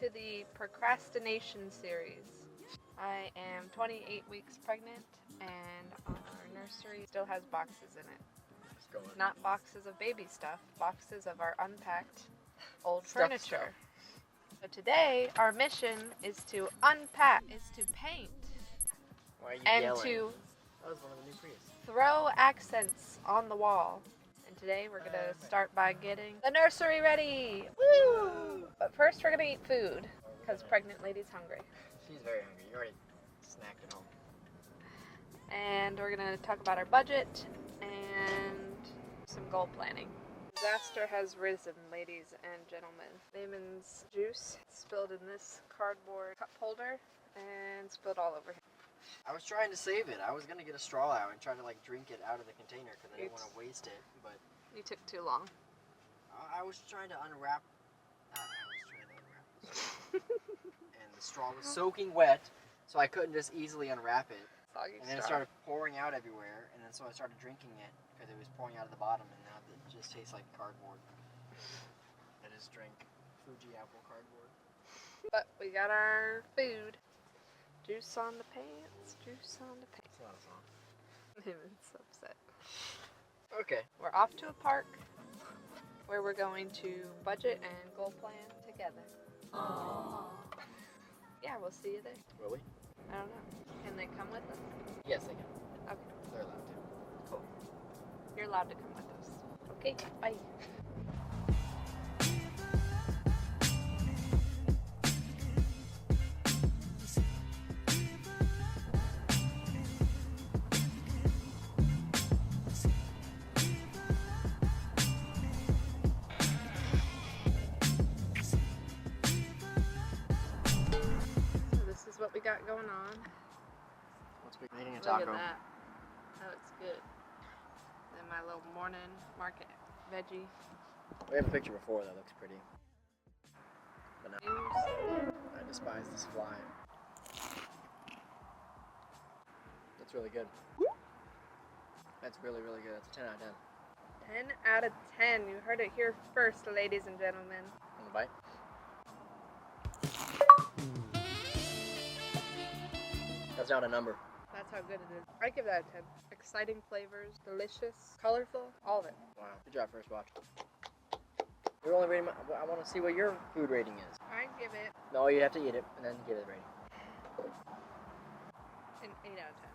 to the procrastination series. I am 28 weeks pregnant and our nursery still has boxes in it. Not boxes of baby stuff, boxes of our unpacked old furniture. So today our mission is to unpack, is to paint, and to throw accents on the wall. And today we're gonna start by getting the nursery ready. Woo! But first we're gonna eat food because pregnant lady's hungry. She's very hungry. You already snacked at home. And we're gonna talk about our budget and some goal planning. Disaster has risen, ladies and gentlemen. Naaman's juice spilled in this cardboard cup holder and spilled all over him. I was trying to save it. I was gonna get a straw out and try to drink it out of the container because I didn't want to waste it. But you took too long. I was trying to unwrap. And the straw was soaking wet, so I couldn't just easily unwrap it. Soggy and then it started pouring out everywhere, and then so I started drinking it because it was pouring out of the bottom, and now it just tastes like cardboard. I just drank Fuji apple cardboard. But we got our food. Juice on the pants, juice on the pants. That's not a song. Naaman's upset. Okay. We're off to a park where we're going to budget and goal plan together. Aww. Yeah, we'll see you there. Will we? I don't know. Can they come with us? Yes, they can. Okay. They're allowed to. Cool. You're allowed to come with us. Okay, bye. What we got going on. Let's be eating a Look taco. at that. That looks good. Then my little morning market veggie. We have a picture before that looks pretty. But no. I despise this fly. That's really good. That's really, really good. That's a 10 out of 10. 10 out of 10. You heard it here first, ladies and gentlemen. Want a bite? That's not a number. That's how good it is. I give that a 10. Exciting flavors, delicious, colorful, all of it. Wow. Good job, First Watch. You're only rating I want to see what your food rating is. I give it No, you have to eat it and then give it a rating. an 8 out of 10.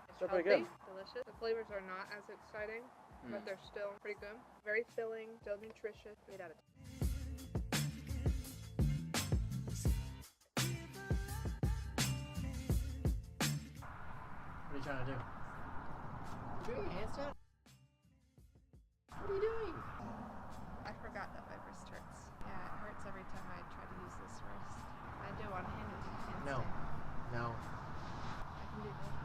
It's Still healthy, pretty good. delicious. The flavors are not as exciting, but they're still pretty good. Very filling, still nutritious. 8 out of 10. What are you trying to do? You doing a handstand? What are you doing? I forgot that my wrist hurts. Yeah, it hurts every time I try to use this wrist. I do on handstand. No. No. I can do this.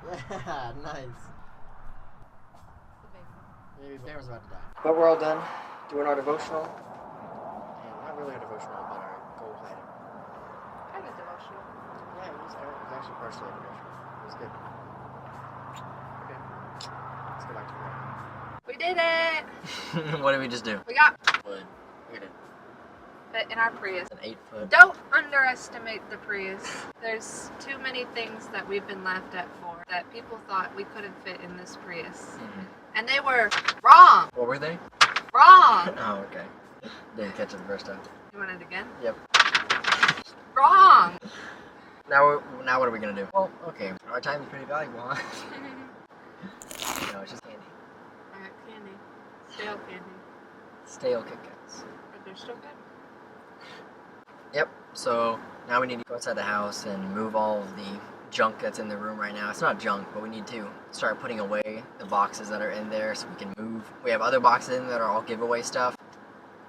Yeah, nice. The baby. Maybe Bear's about to die. But we're all done doing our devotional. And not really our devotional, but our goal planning. Kind of devotional. Yeah, it was actually partially a devotional. It was good. Okay. Let's go back to work. We did it! What did we just do? We got Wood. We did. fit in our Prius. An 8-foot. Don't underestimate the Prius. There's too many things that we've been laughed at for that people thought we couldn't fit in this Prius. And they were wrong! What were they? Wrong! Oh, okay. Didn't catch it the first time. You want it again? Yep. Wrong! Now what are we gonna do? Well, okay. Our time is pretty valuable, huh? No, it's just candy. I got candy. Stale candy. Stale Kit Kats. But they're still good. Yep. So now we need to go outside the house and move all of the junk that's in the room right now. It's not junk, but we need to start putting away the boxes that are in there so we can move. We have other boxes in that are all giveaway stuff.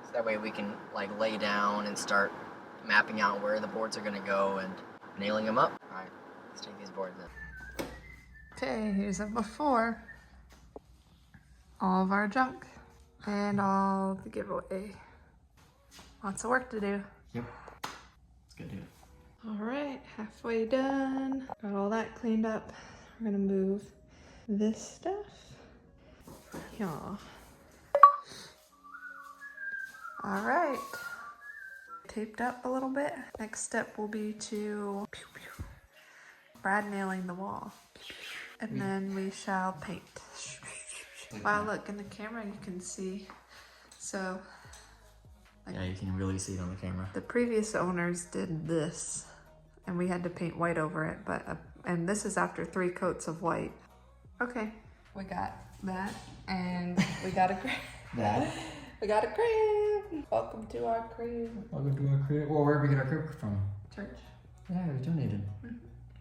So that way we can lay down and start mapping out where the boards are gonna go and nailing them up. Alright, let's take these boards in. Okay, here's a before. All of our junk and all the giveaway. Lots of work to do. Yep. Let's get to it. All right, halfway done. Got all that cleaned up. We're gonna move this stuff. Yeah. All right, taped up a little bit. Next step will be to brad nailing the wall. And then we shall paint. Wow, look, in the camera you can see. So, yeah, you can really see it on the camera. The previous owners did this, and we had to paint white over it, but and this is after 3 coats of white. Okay, we got that, and we got a crib. We got a crib. Welcome to our crib. Welcome to our crib. Well, where did we get our crib from? Church. Yeah, we donated.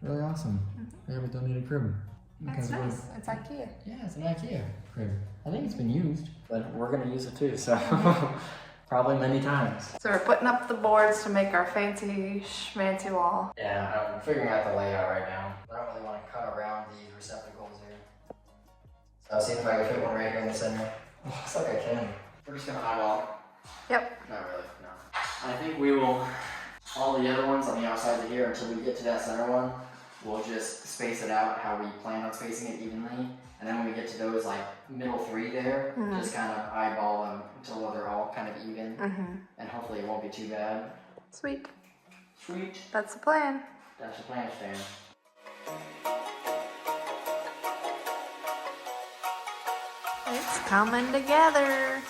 Really awesome. We have a donated crib. That's nice. It's IKEA. Yeah, it's an IKEA crib. I think it's been used, but we're gonna use it too, so probably many times. So we're putting up the boards to make our fancy schmancy wall. Yeah, I'm figuring out the layout right now. I don't really want to cut around these receptacles here. So I'll see if I can fit one right here in the center. Looks like I can. We're just gonna eyeball. Yep. Not really, no. I think we will, all the other ones on the outside of here until we get to that center one, we'll just space it out how we plan on spacing it evenly. And then when we get to those like middle 3 there, just kind of eyeball them until they're all kind of even. And hopefully it won't be too bad. Sweet. Sweet. That's the plan. That's the plan, Stan. It's coming together.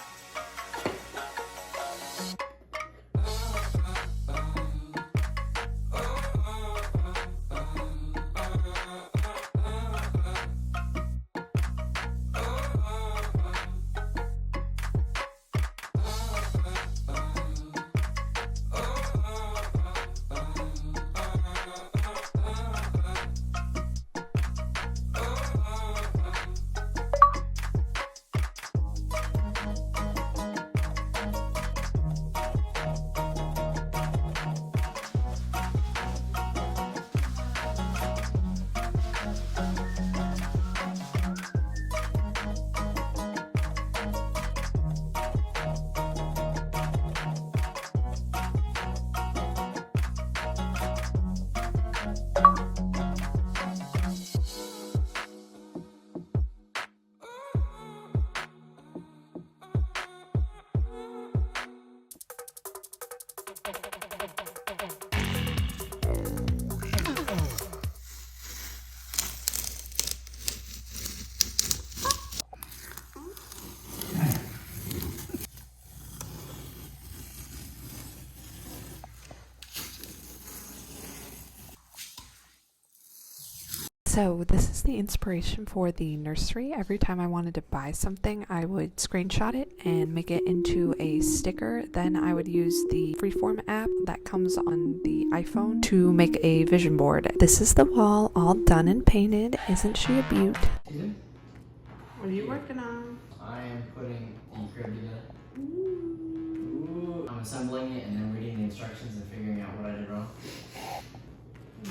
So this is the inspiration for the nursery. Every time I wanted to buy something, I would screenshot it and make it into a sticker. Then I would use the Freeform app that comes on the iPhone to make a vision board. This is the wall all done and painted. Isn't she a beaut? What are you working on? I am putting the crib together. Ooh. I'm assembling it and then reading the instructions and figuring out what I did wrong.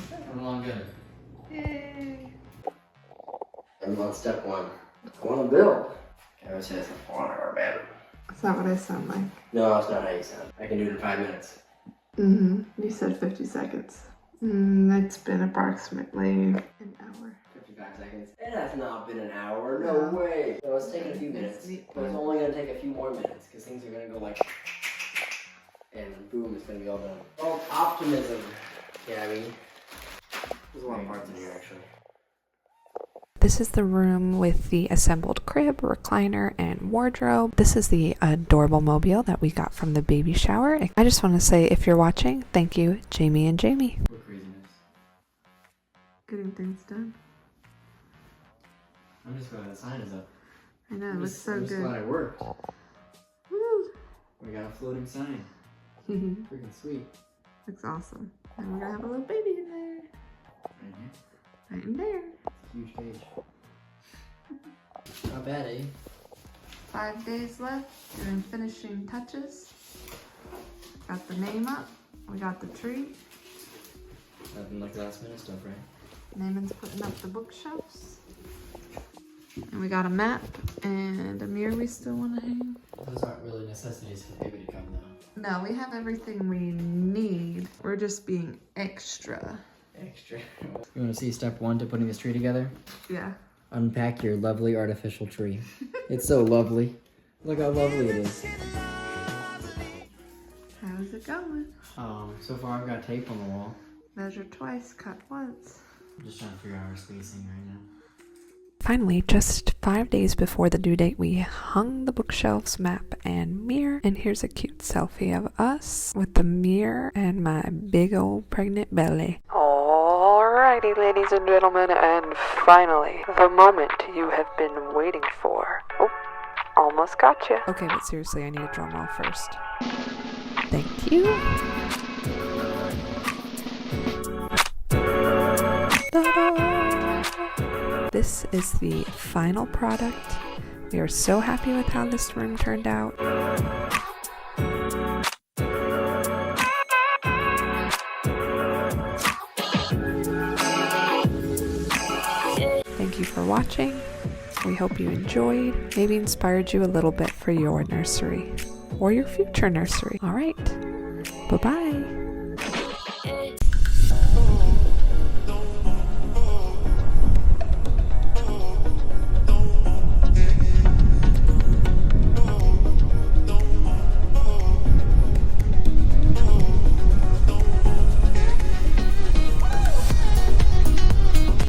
Coming along good. Yay! I'm on step 1. I want to build. I would say it's a 4-hour bedroom. Is that what I sound like? No, that's not how you sound. I can do it in 5 minutes. You said 50 seconds. It's been approximately an hour. 55 seconds. It has not been an hour. No way. No, it's taking a few minutes. But it's only going to take a few more minutes because things are going to go like... And boom, it's going to be all done. Oh, optimism. Yeah, I mean... There's a lot of parts in here, actually. This is the room with the assembled crib, recliner, and wardrobe. This is the adorable mobile that we got from the baby shower. I just want to say, if you're watching, thank you, Jamie and Jamie. What craziness. Getting things done. I'm just glad the sign is up. I know, it looks so good. I'm just glad it worked. Woo! We got a floating sign. Freaking sweet. Looks awesome. And we're gonna have a little baby in there. Right in there. Huge page. Not bad, eh? 5 days left, doing finishing touches. Got the name up. We got the tree. Nothing like last minute stuff, right? Naaman's putting up the bookshelves. And we got a map and a mirror we still want to hang. Those aren't really necessities for baby to come though. No, we have everything we need. We're just being extra. Extra. You want to see step 1 to putting this tree together? Yeah. Unpack your lovely artificial tree. It's so lovely. Look how lovely it is. How's it going? So far I've got tape on the wall. Measure twice, cut once. I'm just trying to figure out our spacing right now. Finally, just 5 days before the due date, we hung the bookshelves, map, and mirror. And here's a cute selfie of us with the mirror and my big old pregnant belly. Alrighty, ladies and gentlemen, and finally, the moment you have been waiting for. Oh, almost got you. Okay, but seriously, I need a drum roll first. Thank you. Ta-da! This is the final product. We are so happy with how this room turned out. Thank you for watching. We hope you enjoyed, maybe inspired you a little bit for your nursery or your future nursery. All right, bye-bye.